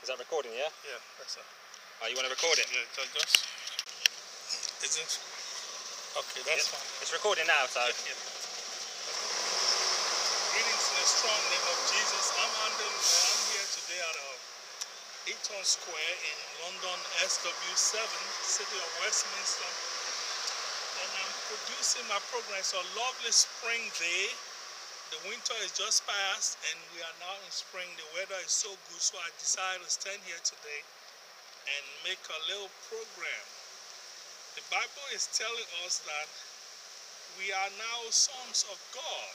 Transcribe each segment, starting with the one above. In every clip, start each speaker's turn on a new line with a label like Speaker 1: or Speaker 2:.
Speaker 1: Is that recording, yeah?
Speaker 2: Yeah, that's it.
Speaker 1: Oh, you want to record it?
Speaker 2: Yeah, just... Is it? Okay, that's fine.
Speaker 1: It's recording now, so...
Speaker 2: Yeah. Greetings in the strong name of Jesus. I'm Andrew. I'm here today at Eaton Square in London, SW7, city of Westminster. And I'm producing my program. It's a lovely spring day. The winter is just past and we are now in spring. The weather is so good, so I decided to stand here today and make a little program. The Bible is telling us that we are now sons of God.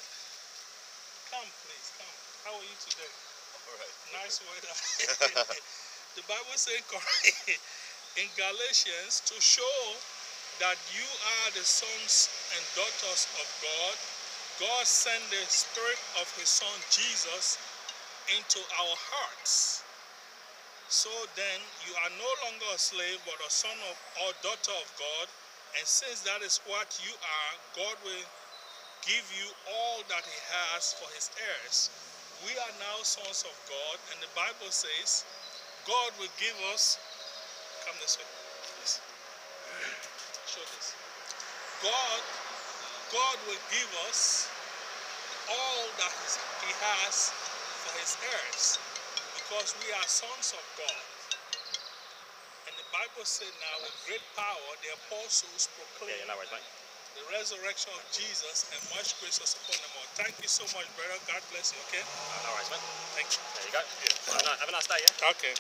Speaker 2: Come, please, come. How are you today?
Speaker 3: All right.
Speaker 2: Nice weather. The Bible says in Galatians to show that you are the sons and daughters of God. God sent the Spirit of His Son Jesus into our hearts. So then you are no longer a slave but a son of or daughter of God. And since that is what you are, God will give you all that He has for His heirs. We are now sons of God, and the Bible says God will give us, come this way, please. Show this. God will give us all that He has for His heirs, because we are sons of God. And the Bible said now, with great power, the apostles proclaim the resurrection of Jesus, and much grace was upon them all. Thank you so much, brother. God bless you, okay?
Speaker 1: No worries, man.
Speaker 2: Thank you.
Speaker 1: There you go.
Speaker 2: Yeah.
Speaker 1: Have a nice day, yeah?
Speaker 2: Okay.